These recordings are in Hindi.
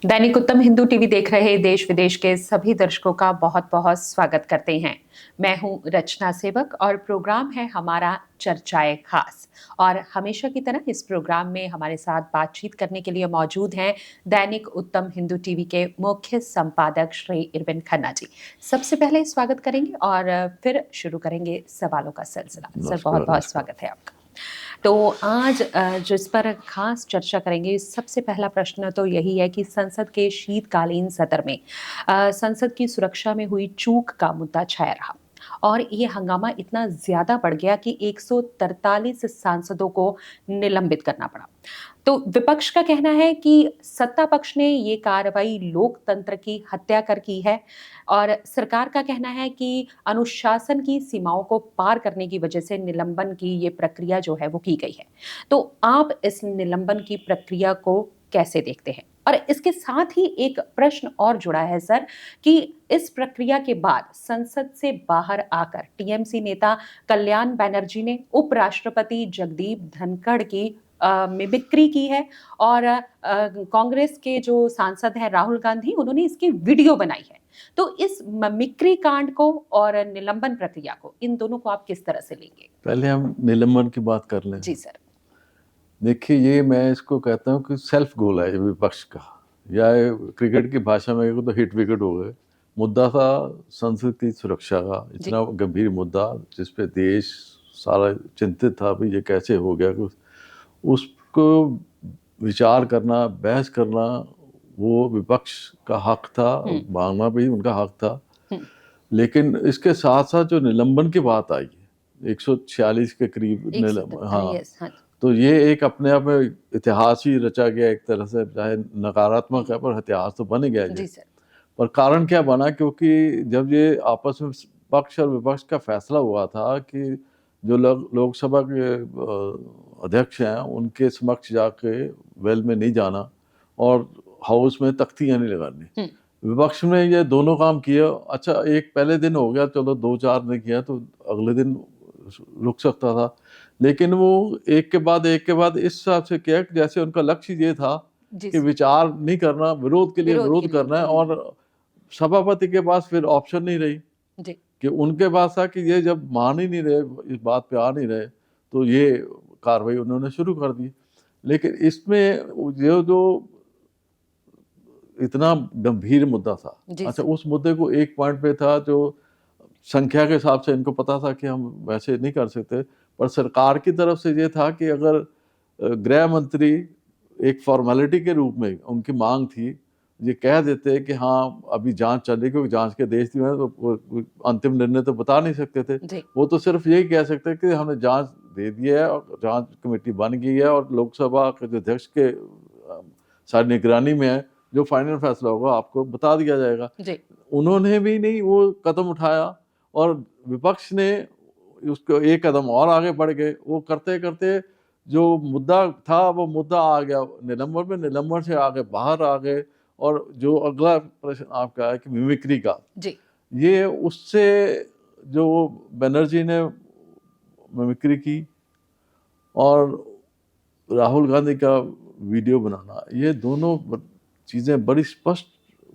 दैनिक उत्तम हिंदू टीवी देख रहे देश विदेश के सभी दर्शकों का बहुत बहुत स्वागत करते हैं। मैं हूं रचना सेवक और प्रोग्राम है हमारा चर्चाएं खास। और हमेशा की तरह इस प्रोग्राम में हमारे साथ बातचीत करने के लिए मौजूद हैं दैनिक उत्तम हिंदू टीवी के मुख्य संपादक श्री इरविन खन्ना जी। सबसे पहले स्वागत करेंगे और फिर शुरू करेंगे सवालों का सिलसिला। सर, बहुत बहुत स्वागत है आपका। तो आज जिस पर खास चर्चा करेंगे, सबसे पहला प्रश्न तो यही है कि संसद के शीतकालीन सत्र में संसद की सुरक्षा में हुई चूक का मुद्दा छाया रहा और ये हंगामा इतना ज्यादा बढ़ गया कि 143 सांसदों को निलंबित करना पड़ा। तो विपक्ष का कहना है कि सत्ता पक्ष ने ये कार्रवाई लोकतंत्र की हत्या कर की है और सरकार का कहना है कि अनुशासन की सीमाओं को पार करने की वजह से निलंबन की ये प्रक्रिया जो है वो की गई है। तो आप इस निलंबन की प्रक्रिया को कैसे देखते हैं? और इसके साथ ही एक प्रश्न और जुड़ा है सर कि इस प्रक्रिया के बाद संसद से बाहर आकर टीएमसी नेता कल्याण बनर्जी ने उपराष्ट्रपति जगदीप धनखड़ की मिमिक्री की है और कांग्रेस के जो सांसद हैं राहुल गांधी, उन्होंने इसकी वीडियो बनाई है। तो इस मिमिक्री कांड को और निलंबन प्रक्रिया को, इन दोनों को आप किस तरह से लेंगे? पहले हम निलंबन की बात कर लें। जी सर। देखिए, ये मैं इसको कहता हूँ कि सेल्फ गोल है विपक्ष का, या क्रिकेट की भाषा में तो हिट विकेट हो गए। मुद्दा था संसद की सुरक्षा का, इतना गंभीर मुद्दा जिस पे देश सारा चिंतित था भी ये कैसे हो गया। उसको विचार करना, बहस करना वो विपक्ष का हक था, मांगना भी उनका हक था। लेकिन इसके साथ साथ जो निलंबन की बात आई है 146 के करीब निलंबन, हाँ, तो ये एक अपने आप में इतिहास ही रचा गया एक तरह से, चाहे नकारात्मक है पर इतिहास तो बन गया जी सर। पर कारण क्या बना, क्योंकि जब ये आपस में पक्ष और विपक्ष का फैसला हुआ था कि जो लोकसभा के अध्यक्ष हैं उनके समक्ष जाके वेल में नहीं जाना और हाउस में तख्तियां नहीं लगानी, विपक्ष ने ये दोनों काम किया। अच्छा, एक पहले दिन हो गया, चलो 2-4 ने किया तो अगले दिन रुक सकता था, लेकिन वो एक के बाद इस हिसाब से किया जैसे उनका लक्ष्य ये था कि विचार नहीं करना, विरोध के लिए विरोध करना है। और सभापति के पास फिर ऑप्शन नहीं रही जी। कि उनके पास था कि ये जब मान ही नहीं रहे, इस बात पे आ नहीं रहे, तो ये कार्रवाई उन्होंने शुरू कर दी। लेकिन इसमें जो इतना गंभीर मुद्दा था, अच्छा, उस मुद्दे को एक पॉइंट पे था जो संख्या के हिसाब से इनको पता था कि हम वैसे नहीं कर सकते, पर सरकार की तरफ से ये था कि अगर गृह मंत्री एक फॉर्मेलिटी के रूप में उनकी मांग थी, ये कह देते कि हाँ अभी जांच चल रही, क्योंकि जांच के देश में तो अंतिम निर्णय तो बता नहीं सकते थे, वो तो सिर्फ यही कह सकते कि हमने जांच दे दी है और जांच कमेटी बन गई है और लोकसभा के अध्यक्ष के सारी निगरानी में है, जो फाइनल फैसला होगा आपको बता दिया जाएगा जी। उन्होंने भी नहीं वो कदम उठाया और विपक्ष ने उसको एक कदम और आगे बढ़ गए। वो करते करते जो मुद्दा था वो मुद्दा आ गया निलंबन में, निलंबन से आगे बाहर आ गए। और जो अगला प्रश्न आपका है कि मिमिक्री का जी, ये उससे जो बनर्जी ने मिमिक्री की और राहुल गांधी का वीडियो बनाना, ये दोनों चीज़ें बड़ी स्पष्ट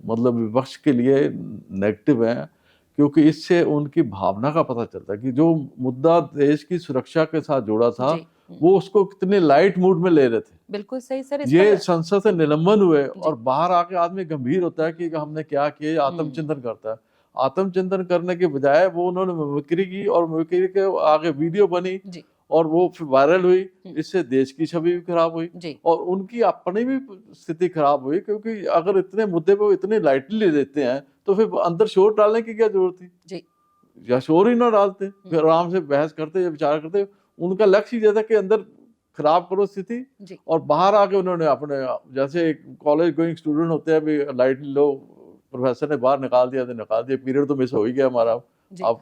मतलब विपक्ष के लिए नेगेटिव हैं, क्योंकि इससे उनकी भावना का पता चलता है कि जो मुद्दा देश की सुरक्षा के साथ जुड़ा था वो उसको कितने लाइट मूड में ले रहे थे। बिल्कुल सही सर। ये संसद से निलंबन हुए और बाहर आके आदमी गंभीर होता है कि हमने क्या किया, आत्मचिंतन करता है। आत्मचिंतन करने के बजाय वो उन्होंने मिमिक्री की और मिमिक्री के आगे वीडियो बनी और वो फिर वायरल हुई। इससे देश की छवि भी खराब हुई और उनकी अपनी भी स्थिति खराब हुई, क्योंकि अगर इतने मुद्दे को इतने लाइटली ले लेते हैं तो फिर अंदर शोर डालने की क्या जरूरत थी, या शोर ही ना डालते, फिर आराम से बहस करते या विचार करते। उनका लक्ष्य ये था कि अंदर खराब करो स्थिति और बाहर आके उन्होंने अपने जैसे कॉलेज गोइंग स्टूडेंट होते हैं, अभी लाइटली लो प्रोफेसर ने बाहर निकाल दिया तो निकाल दिया, पीरियड तो मिस हो ही गया हमारा, आप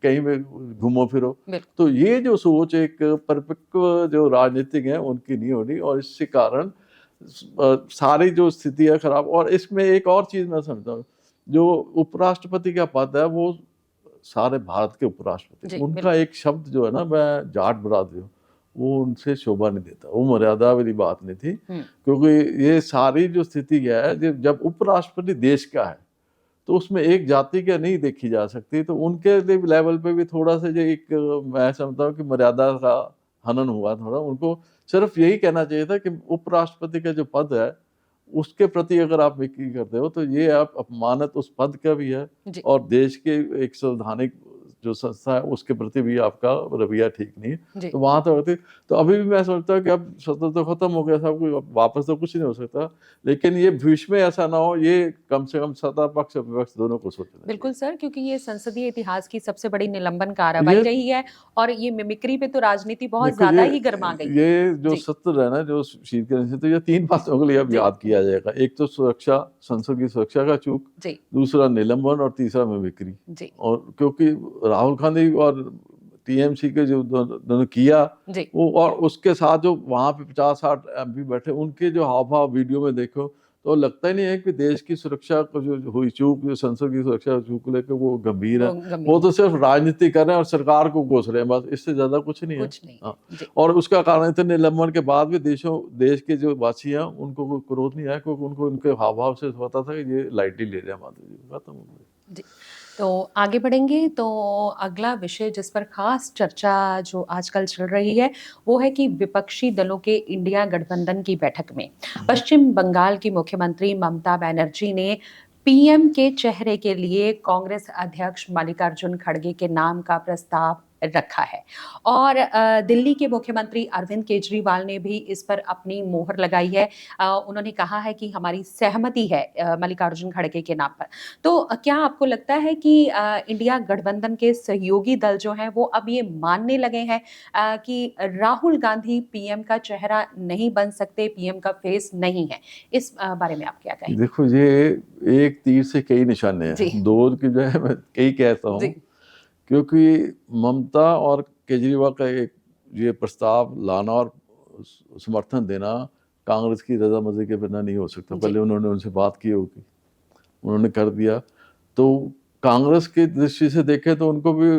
कहीं में घूमो फिरो। तो ये जो सोच एक परिपक्व जो राजनीतिक है उनकी नहीं होनी, और इसके कारण सारी जो स्थिति है खराब। और इसमें एक और चीज मैं समझता हूँ, जो उपराष्ट्रपति का पद है वो सारे भारत के उपराष्ट्रपति, उनका एक शब्द जो है ना, मैं जाट बरादरी हूँ, वो उनसे शोभा नहीं देता, वो मर्यादा वाली बात नहीं थी। हम्म, क्योंकि ये सारी जो स्थिति है, जब उपराष्ट्रपति देश का है तो उसमें एक जाति क्या नहीं देखी जा सकती, तो उनके लेवल पे भी थोड़ा सा जो एक मैं समझता हूँ कि मर्यादा का हनन हुआ थोड़ा। उनको सिर्फ यही कहना चाहिए था कि उपराष्ट्रपति का जो पद है उसके प्रति अगर आप विक्री करते हो तो ये आप अपमानत उस पद का भी है जी और देश के एक संवैधानिक जो संस्था है उसके प्रति भी आपका रवैया ठीक नहीं है। जी तो वहां तो होती, तो अभी भी मैं सोचता हूँ कि अब सत्र तो खत्म हो गया सब कुछ, अब वापस तो कुछ नहीं हो सकता, लेकिन ये भविष्य में ऐसा ना हो, ये कम से कम सत्ता पक्ष और विपक्ष दोनों को सोचना बिल्कुल चाहिए। सर, क्योंकि ये संसदीय इतिहास की सबसे बड़ी निलंबन कार्रवाई ये रही है और ये मिमिक्री पे तो राजनीति बहुत देखो ज्यादा ही गर्मा गई है। ये जो जी सत्र है ना जो शीतकालीन सत्र, ये 3 बातों के लिए अब जी याद किया जाएगा। एक तो सुरक्षा, संसद की सुरक्षा का चूक, जी दूसरा निलंबन और तीसरा मिमिक्री। जी और क्योंकि राहुल गांधी और टीएमसी के जो दोनों किया, जी वो और उसके साथ जो वहां पे 50-60 एमपी बैठे, उनके जो हाव भाव वीडियो में देखो तो लगता ही नहीं है कि देश की सुरक्षा को जो हुई चूक, जो संसद की सुरक्षा चूक को लेकर वो गंभीर है। वो वो गंभीर तो सिर्फ राजनीति कर रहे हैं और सरकार को कोस रहे हैं, बस इससे ज्यादा कुछ नहीं है। कुछ नहीं हाँ। है। जी और उसका कारण इतने निलंबन के बाद भी देश के जो वासी हैं उनको कोई क्रोध नहीं आया, क्योंकि उनको उनके हाव भाव से पता था कि ये लाइटली ले रहे हैं माधव जी, खत्म हो गया। जी तो आगे बढ़ेंगे तो अगला विषय जिस पर खास चर्चा जो आजकल चल रही है वो है कि विपक्षी दलों के इंडिया गठबंधन की बैठक में पश्चिम बंगाल की मुख्यमंत्री ममता बनर्जी ने पीएम के चेहरे के लिए कांग्रेस अध्यक्ष मल्लिकार्जुन खड़गे के नाम का प्रस्ताव रखा है और दिल्ली के मुख्यमंत्री अरविंद केजरीवाल ने भी इस पर अपनी मोहर लगाई है। उन्होंने कहा है कि हमारी सहमति है मल्लिकार्जुन खड़गे के नाम पर। तो क्या आपको लगता है कि इंडिया गठबंधन के सहयोगी दल जो हैं वो अब ये मानने लगे हैं कि राहुल गांधी पीएम का चेहरा नहीं बन सकते, पीएम का फेस नहीं है? इस बारे में आप क्या कहेंगे? देखो ये एक तीर से कई निशाने जी हैं, दो की जो है मैं कई कहता जी हूँ। क्योंकि ममता और केजरीवाल का एक ये प्रस्ताव लाना और समर्थन देना कांग्रेस की रजामंदी के बिना नहीं हो सकता। जी पहले उन्होंने उनसे बात की होगी, उन्होंने कर दिया। तो कांग्रेस की दृष्टि से देखें तो उनको भी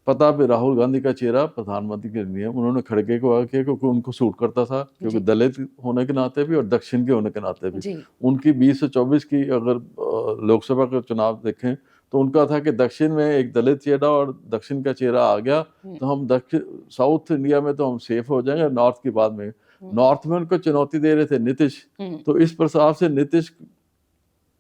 पता भी राहुल गांधी का चेहरा प्रधानमंत्री के लिए, उन्होंने खड़गे को आगे किया क्योंकि उनको सूट करता था, क्योंकि जी दलित होने के नाते भी और दक्षिण के होने के नाते भी। जी उनकी 20 से 24 की अगर लोकसभा का चुनाव देखें तो उनका था कि दक्षिण में एक दलित चेहरा और दक्षिण का चेहरा आ गया तो हम दक्षिण साउथ इंडिया में तो हम सेफ हो जाएंगे, नॉर्थ की बाद में। नॉर्थ में उनको चुनौती दे रहे थे नीतीश, तो इस प्रस्ताव से नीतीश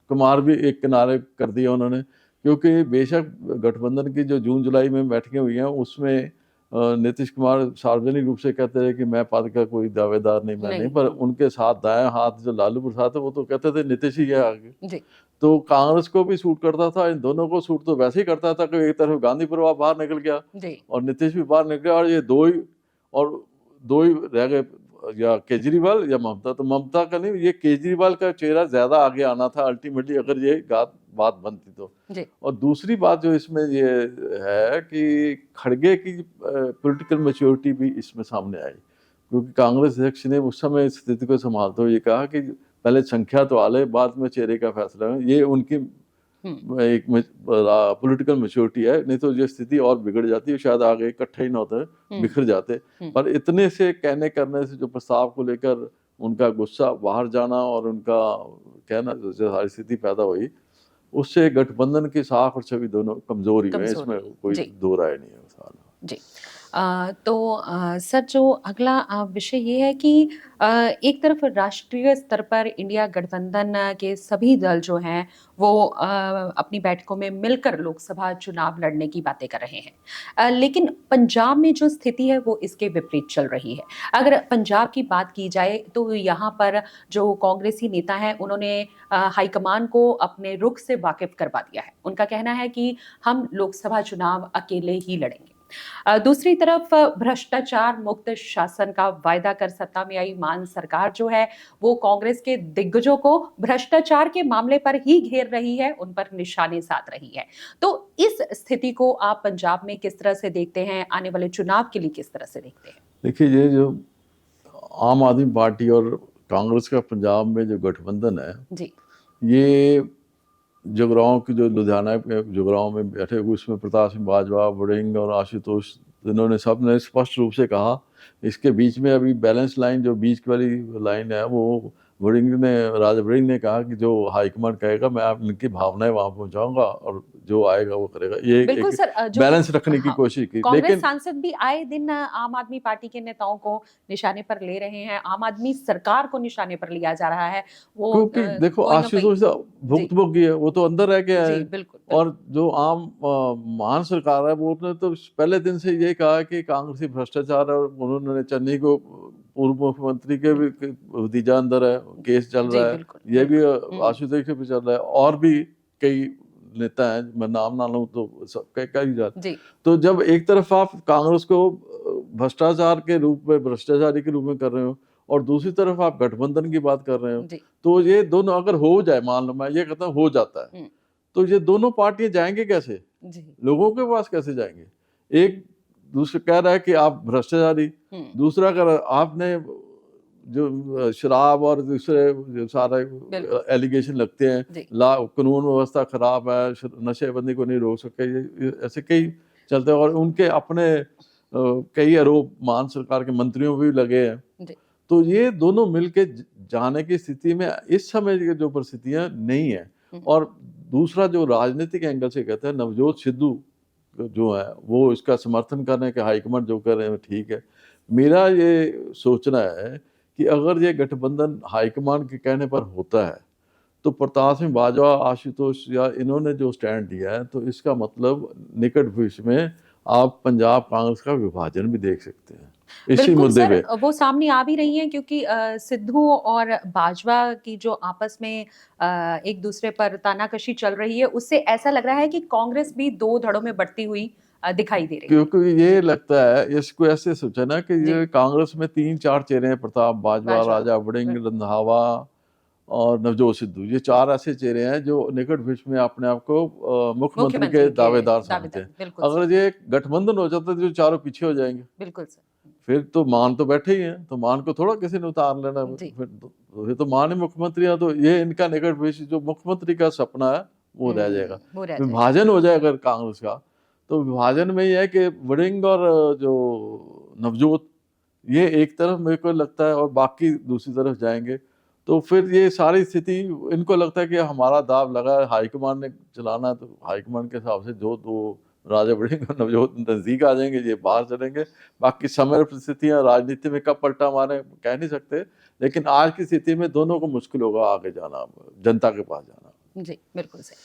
कुमार भी एक किनारे कर दिया उन्होंने। क्योंकि बेशक गठबंधन की जो जून जुलाई में बैठकें हुई हैं उसमें नीतीश कुमार सार्वजनिक रूप से कहते रहे कि मैं पद का कोई दावेदार नहीं, मैं नहीं, पर उनके साथ दाएं हाथ जो लालू प्रसाद है वो तो कहते थे नीतीश ही है आगे। जी तो कांग्रेस को भी सूट करता था, इन दोनों को सूट तो वैसे ही करता था कि एक तरफ गांधी परिवार बाहर निकल गया जी और नीतीश भी बाहर निकल गया, और ये दो ही रह गए, या केजरीवाल या ममता। तो ममता का नहीं, ये केजरीवाल का चेहरा ज्यादा आगे आना था अल्टीमेटली अगर ये बात बनती तो। जी और दूसरी बात जो इसमें ये है कि खड़गे की पॉलिटिकल मैच्योरिटी भी इसमें सामने आई, क्योंकि कांग्रेस अध्यक्ष ने उस समय स्थिति को संभालते हुए ये कहा कि पहले संख्या तो आले, बाद में चेहरे का फैसला है। ये उनकी एक पॉलिटिकल मैच्योरिटी है, नहीं तो ये स्थिति और बिगड़ जाती है, शायद आगे इकट्ठे ही ना होते, बिखर जाते। पर इतने से कहने करने से जो प्रस्ताव को लेकर उनका गुस्सा बाहर जाना और उनका कहना जो सारी स्थिति पैदा हुई, उससे गठबंधन की साख और छवि दोनों कमजोर ही है, इसमें कोई दो राय नहीं है। जी तो सर जो अगला विषय ये है कि एक तरफ राष्ट्रीय स्तर पर इंडिया गठबंधन के सभी दल जो हैं वो अपनी बैठकों में मिलकर लोकसभा चुनाव लड़ने की बातें कर रहे हैं, लेकिन पंजाब में जो स्थिति है वो इसके विपरीत चल रही है। अगर पंजाब की बात की जाए तो यहाँ पर जो कांग्रेसी नेता हैं उन्होंने हाईकमान को अपने रुख से वाकिफ करवा दिया है। उनका कहना है कि हम लोकसभा चुनाव अकेले ही लड़ेंगे। दूसरी तरफ भ्रष्टाचार मुक्त शासन का वायदा कर सत्ता में आई मान सरकार जो है वो कांग्रेस के दिग्गजों को भ्रष्टाचार के मामले पर ही घेर रही है, उन पर निशाने साध रही है। तो इस स्थिति को आप पंजाब में किस तरह से देखते हैं, आने वाले चुनाव के लिए किस तरह से देखते हैं? देखिए, ये जो आम आदमी पार्टी और कांग्रेस का पंजाब में जो गठबंधन है जी, ये जगराओं की जो लुधियाना के जगराओं में बैठे हुए, उसमें प्रताप सिंह बाजवा, वड़िंग और आशुतोष तो इन्होंने सबने स्पष्ट रूप से कहा, इसके बीच में अभी बैलेंस लाइन जो बीच वाली लाइन है वो राजा वड़िंग ने कहा कि जो हाईकमांड कहेगा मैं आप इनकी भावनाएं वहां पहुंचाऊंगा और जो आएगा वो करेगा। ये बिल्कुल एक सर, जो बैलेंस रखने की हाँ, कोशिश की, कांग्रेस लेकिन सांसद भी आए दिन आम आदमी पार्टी के नेताओं को निशाने पर ले रहे हैं, आम आदमी सरकार को निशाने पर लिया जा रहा है। वो क्योंकि देखो कोई ना कोई आशुतोष भुक्तभोगी है, वो तो अंदर रह के जी आए। बिल्कुल और जो आम महान सरकार है वो ने तो पहले दिन से ये कहा कि कांग्रेसी भ्रष्टाचार है, और उन्होंने चन्नी को पूर्व मुख्यमंत्री के भी भतीजा अंदर है, केस चल जी रहा है, बिल्कुल ये भी बिल्कुल। आशुतोष पे चल रहा है, और भी कई नेता हैं, मैं नाम ना लूं तो सब कई जाते। जी तो जब एक तरफ आप कांग्रेस को भ्रष्टाचार के रूप में, भ्रष्टाचारी के रूप में कर रहे हो, और दूसरी तरफ आप गठबंधन की बात कर रहे हो, जी तो ये दोनों अगर हो जाए, मान लो मैं ये कहता हूँ हो जाता है, तो ये दोनों पार्टियां जाएंगे कैसे, जी लोगों के पास कैसे जाएंगे? एक दूसरा कह रहा है कि आप भ्रष्टाचारी, दूसरा कह रहा है आपने जो शराब और दूसरे जो सारे एलिगेशन लगते हैं, जी कानून व्यवस्था खराब है, नशेबंदी को नहीं रोक सके, ये ऐसे कई चलते हैं, और उनके अपने कई आरोप मान सरकार के मंत्रियों भी लगे हैं। जी तो ये दोनों मिलके जाने की स्थिति में इस समय की जो परिस्थितियां नहीं है। और दूसरा जो राजनीतिक एंगल से कहते हैं, नवजोत सिद्धू जो है वो इसका समर्थन कर रहे हैं कि हाईकमांड जो कर रहे हैं ठीक है। मेरा ये सोचना है कि अगर ये गठबंधन हाईकमांड के कहने पर होता है, तो प्रताप सिंह बाजवा, आशुतोष या इन्होंने जो स्टैंड लिया है, तो इसका मतलब निकट भविष्य में आप पंजाब कांग्रेस का विभाजन भी देख सकते हैं इसी बिल्कुल मुद्दे सर, पे। वो सामने आ भी रही हैं, क्योंकि सिद्धू और बाजवा की जो आपस में एक दूसरे पर तानाकशी चल रही है, उससे ऐसा लग रहा है कि कांग्रेस भी दो धड़ों में बढ़ती हुई दिखाई दे रही है। क्योंकि ये लगता है, इसको ऐसे सोचा ना कि जी ये कांग्रेस में 3-4 चेहरे हैं, प्रताप बाजवा, बाजवा राजा वड़िंग, रंधावा और नवजोत सिद्धू, ये 4 ऐसे चेहरे हैं जो निकट भविष्य में अपने आप को मुख्यमंत्री के दावेदार समझते हैं। बिल्कुल सर, अगर ये गठबंधन हो जाता है तो चारों पीछे हो जाएंगे, बिल्कुल सर फिर तो मान तो बैठे ही हैं, तो मान को थोड़ा किसी ने उतार लेना, जी फिर तो मान ही मुख्यमंत्री है, तो ये इनका निकट भविष्य जो मुख्यमंत्री का सपना है वो रह जाएगा। वो रह जाएगा। विभाजन हो जाए अगर कांग्रेस का, तो विभाजन में ये है कि वड़िंग और जो नवजोत, ये एक तरफ मेरे को लगता है और बाकी दूसरी तरफ जाएंगे, तो फिर ये सारी स्थिति इनको लगता है कि हमारा दाव लगा है, हाईकमान ने चलाना है, तो हाईकमान के हिसाब से जो तो राजा वड़िंग और नवजोत नजदीक आ जाएंगे, ये बाहर चलेंगे। बाकी समय परिस्थितियां राजनीति में कब पलटा मारे कह नहीं सकते, लेकिन आज की स्थिति में दोनों को मुश्किल होगा आगे जाना, जनता के पास जाना। जी बिल्कुल सही।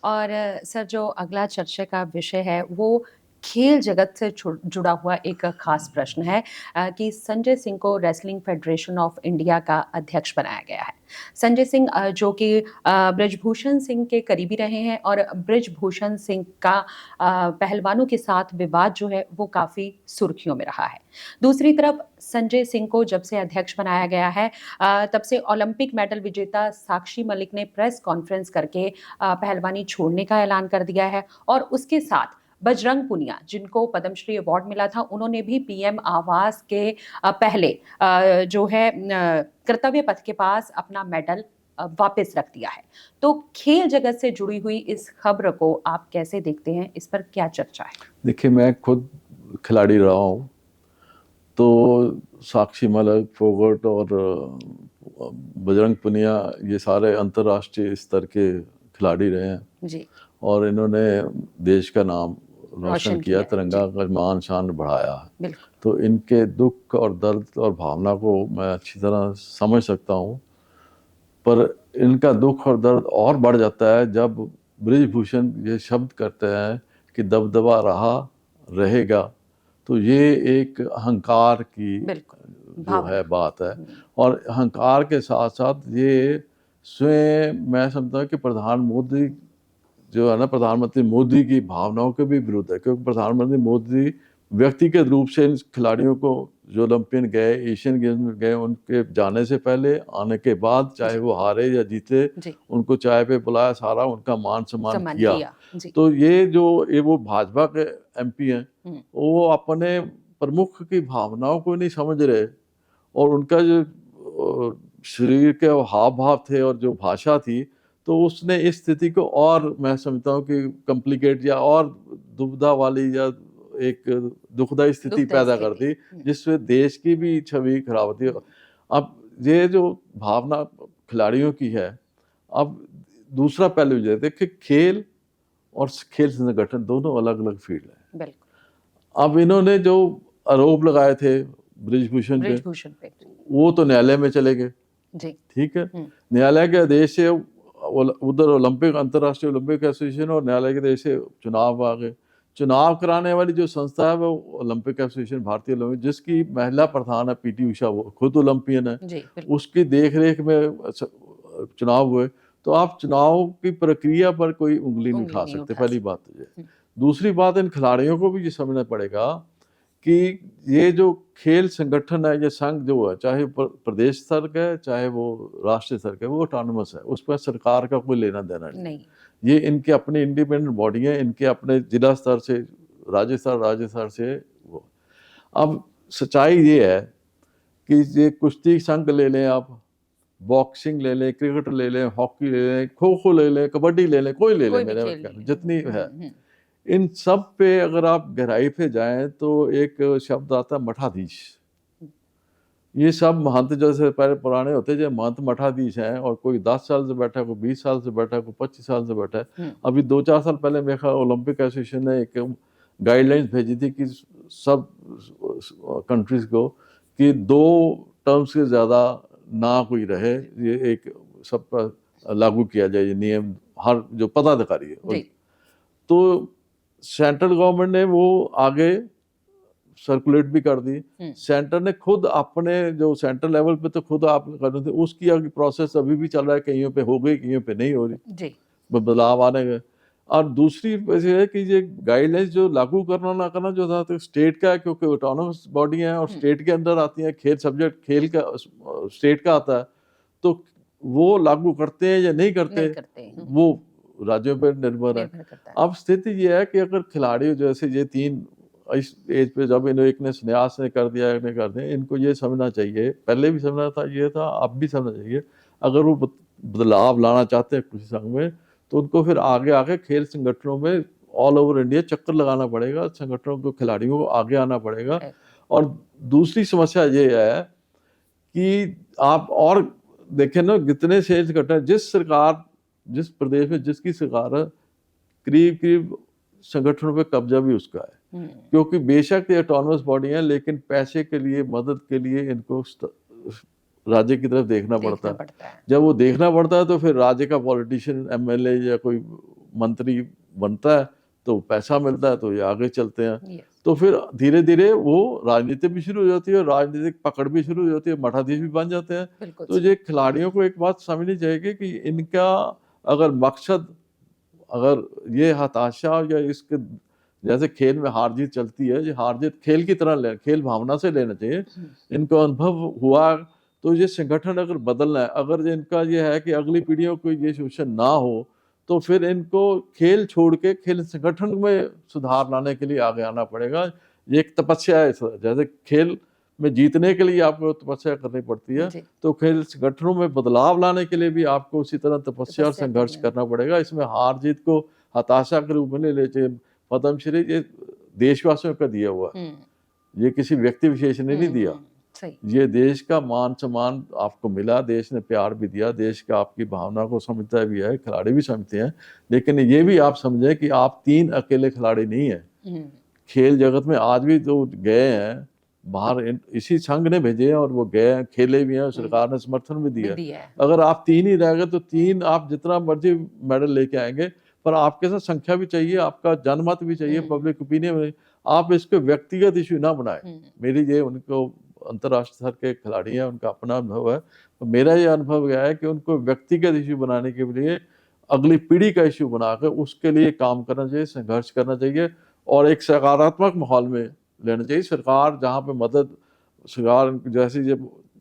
और सर, जो अगला चर्चा का विषय है वो खेल जगत से जुड़ा हुआ एक खास प्रश्न है कि संजय सिंह को रेसलिंग फेडरेशन ऑफ इंडिया का अध्यक्ष बनाया गया है। संजय सिंह जो कि बृजभूषण सिंह के करीबी रहे हैं, और बृजभूषण सिंह का पहलवानों के साथ विवाद जो है वो काफ़ी सुर्खियों में रहा है। दूसरी तरफ संजय सिंह को जब से अध्यक्ष बनाया गया है, तब से ओलंपिक मेडल विजेता साक्षी मलिक ने प्रेस कॉन्फ्रेंस करके पहलवानी छोड़ने का ऐलान कर दिया है, और उसके साथ बजरंग पुनिया, जिनको पद्मश्री अवार्ड मिला था, उन्होंने भी पीएम आवास के पहले जो है कर्तव्य पथ के पास अपना मेडल वापस रख दिया है। तो खेल जगत से जुड़ी हुई इस खबर को आप कैसे देखते हैं, इस पर क्या चर्चा है? देखिए, मैं खुद खिलाड़ी रहा हूँ, तो साक्षी मलिक, फोगट और बजरंग पुनिया ये सारे अंतर्राष्ट्रीय स्तर के खिलाड़ी रहे हैं जी, और इन्होंने देश का नाम रोशन किया, है, तिरंगा का मान शान बढ़ाया है। बिल्कुल तो इनके दुख और दर्द और भावना को मैं अच्छी तरह समझ सकता हूँ, पर इनका दुख और दर्द और बढ़ जाता है जब बृजभूषण ये शब्द करते हैं कि दबदबा रहा रहेगा। तो ये एक अहंकार की जो है बात है, और अहंकार के साथ साथ ये स्वयं मैं समझता हूँ कि प्रधानमंत्री जो है ना, प्रधानमंत्री मोदी की भावनाओं के भी विरुद्ध है, क्योंकि प्रधानमंत्री मोदी व्यक्तिगत रूप से इन खिलाड़ियों को जो ओलंपियन गए, एशियन गेम्स में गए, उनके जाने से पहले, आने के बाद, चाहे वो हारे या जीते, उनको चाय पे बुलाया, सारा उनका मान सम्मान किया। तो ये वो भाजपा के एमपी हैं, वो अपने प्रमुख की भावनाओं को नहीं समझ रहे, और उनका जो शरीर के हाव भाव थे और जो भाषा थी, तो उसने इस स्थिति को और मैं समझता हूँ कि कॉम्प्लिकेट या और दुविधा वाली या एक दुखदाई स्थिति पैदा कर दी, जिससे देश की भी छवि खराब होती है। अब ये जो भावना खिलाड़ियों की है, अब दूसरा पहलू ये देखिए, खेल और खेल संगठन दोनों अलग अलग फील्ड है। बिल्कुल। अब इन्होंने जो आरोप लगाए थे ब्रिजभूषण पे, वो तो न्यायालय में चले गए जी, ठीक है। न्यायालय के आदेश से उधर ओलंपिक, अंतर्राष्ट्रीय ओलंपिक एसोसिएशन और न्यायालय के आदेश से चुनाव आ गए। चुनाव कराने वाली जो संस्था है वो ओलंपिक एसोसिएशन, भारतीय ओलंपिक, जिसकी महिला प्रधान है पीटी उषा, वो खुद ओलंपियन है, उसकी देखरेख में चुनाव हुए। तो आप चुनाव की प्रक्रिया पर कोई उंगली नहीं उठा सकते, पहली बात तो ये। दूसरी बात, इन खिलाड़ियों को भी ये समझना पड़ेगा कि ये जो खेल संगठन है, ये संघ जो है, चाहे प्रदेश स्तर का है चाहे वो राष्ट्रीय स्तर का है, वो ऑटोनोमस है, उस पर सरकार का कोई लेना देना नहीं। ये इनके अपने इंडिपेंडेंट बॉडी है, इनके अपने जिला स्तर से, राज्य स्तर से वो। अब सच्चाई ये है कि ये कुश्ती संघ ले लें आप, बॉक्सिंग ले लें, क्रिकेट ले लें, हॉकी ले लें, खो खो ले लें, कबड्डी ले लें, कोई ले लें, मेरे जितनी है, इन सब पे अगर आप गहराई पे जाएं तो एक शब्द आता है मठाधीश। ये सब महंत जैसे पहले पुराने होते, जो महंत मठाधीश हैं, और कोई 10 साल से बैठा है, कोई 20 साल से बैठा है, कोई 25 साल से बैठा है। अभी 2-4 साल पहले मेरे ख्याल ओलंपिक एसोसिएशन ने एक गाइडलाइंस भेजी थी कि सब कंट्रीज को कि 2 टर्म्स से ज़्यादा ना कोई रहे, ये एक सब पर लागू किया जाए ये नियम, हर जो पदाधिकारी है। तो सेंट्रल गवर्नमेंट ने वो आगे सर्कुलेट भी कर दी। सेंटर ने खुद अपने जो सेंट्रल लेवल पे तो खुद आप कर रहे थे, उसकी आगे प्रोसेस अभी भी चल रहा है, कहीं पे हो गई, कहीं पे नहीं हो रही जी, बदलाव आने गए। और दूसरी वजह है कि ये गाइडलाइंस जो लागू करना ना करना जो था तो स्टेट का है, क्योंकि ऑटोनोमस बॉडी है और स्टेट के अंदर आती है, खेल सब्जेक्ट खेल का स्टेट का आता है, तो वो लागू करते हैं या नहीं करते, वो राज्यों पर निर्भर है। अब स्थिति ये है कि अगर खिलाड़ी जैसे ये 3 इस एज पे जब इन्हें एक ने संन्यास ने कर दिया, इन्हें कर दिया, इनको ये समझना चाहिए, पहले भी समझना था, ये था, अब भी समझना चाहिए, अगर वो बदलाव लाना चाहते हैं किसी संघ में, तो उनको फिर आगे खेल संगठनों में ऑल ओवर इंडिया चक्कर लगाना पड़ेगा, संगठनों को, खिलाड़ियों को आगे आना पड़ेगा। और दूसरी समस्या ये है कि आप और देखें ना, कितने खेल संगठन, जिस प्रदेश में जिसकी सरकार है, करीब संगठनों पे कब्जा भी उसका है, क्योंकि बेशक ये ऑटोनोमस बॉडी है, लेकिन पैसे के लिए, मदद के लिए इनको राज्य की तरफ देखना पड़ता है। जब वो देखना पड़ता है तो फिर राज्य का पॉलिटिशियन, एमएलए या कोई मंत्री बनता है तो पैसा मिलता है, तो ये आगे चलते हैं। तो फिर धीरे धीरे वो राजनीति भी शुरू हो जाती है, राजनीतिक पकड़ भी शुरू हो जाती है, मठाधीश भी बन जाते हैं। तो ये खिलाड़ियों को एक बात समझनी चाहिए कि इनका अगर मकसद, अगर ये हताशा या इसके जैसे खेल में हार जीत चलती है, ये हार जीत खेल की तरह खेल भावना से लेना चाहिए। इनको अनुभव हुआ तो ये संगठन अगर बदलना है, अगर इनका ये है कि अगली पीढ़ियों को ये शोषण ना हो, तो फिर इनको खेल छोड़ के खेल संगठन में सुधार लाने के लिए आगे आना पड़ेगा। ये एक तपस्या है, जैसे खेल में जीतने के लिए आपको तपस्या करनी पड़ती है, तो खेल संगठनों में बदलाव लाने के लिए भी आपको उसी तरह तपस्या और संघर्ष करना पड़ेगा। इसमें हार जीत को हताशा के रूप में नहीं ले चाहिए। पद्मश्री ये देशवासियों का दिया हुआ, ये किसी व्यक्ति विशेष ने नहीं दिया, ये देश का मान सम्मान आपको मिला, देश ने प्यार भी दिया, देश का आपकी भावना को समझता भी है, खिलाड़ी भी समझते हैं। लेकिन ये भी आप समझे कि आप 3 अकेले खिलाड़ी नहीं है। खेल जगत में आज भी जो गए हैं बाहर, इसी संघ ने भेजे हैं और वो गए, खेले भी हैं, सरकार ने समर्थन भी दिया है। अगर आप 3 ही रह गए तो 3 आप जितना मर्जी मेडल लेके आएंगे, पर आपके साथ संख्या भी चाहिए, आपका जनमत भी चाहिए, पब्लिक ओपिनियन। आप इसको व्यक्तिगत इशू ना बनाए। मेरी ये, उनको अंतर्राष्ट्रीय स्तर के खिलाड़ी हैं, उनका अपना अनुभव है, तो मेरा ये अनुभव गया है कि उनको व्यक्तिगत इशू बनाने के लिए अगली पीढ़ी का इशू बनाकर उसके लिए काम करना चाहिए, संघर्ष करना चाहिए और एक सकारात्मक माहौल में लेना चाहिए। सरकार जहाँ पे मदद, सरकार जैसे ये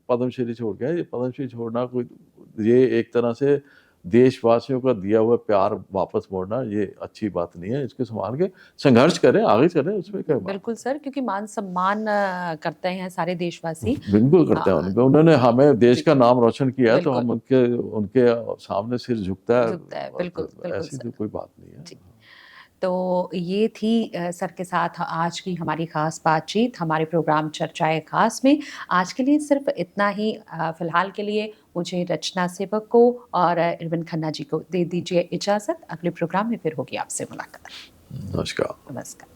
पद्मश्री छोड़ गया, ये पद्मश्री छोड़ना कोई, ये एक तरह से देशवासियों का दिया हुआ प्यार वापस मोड़ना, ये अच्छी बात नहीं है। इसके संभाल के संघर्ष करें, आगे चलें, उसमें क्या बात। बिल्कुल सर, क्योंकि मान सम्मान करते हैं सारे देशवासी, बिल्कुल करते हैं उनको, उन्होंने हमें देश का नाम रोशन किया है, तो हम उनके सामने सिर झुकता है, बिल्कुल, ऐसी तो कोई बात नहीं है। तो ये थी सर के साथ आज की हमारी ख़ास बातचीत हमारे प्रोग्राम चर्चाए ख़ास में। आज के लिए सिर्फ़ इतना ही। फ़िलहाल के लिए मुझे रचना सेवक को और इरविन खन्ना जी को दे दीजिए इजाज़त। अगले प्रोग्राम में फिर होगी आपसे मुलाकात। नमस्कार। नमस्कार।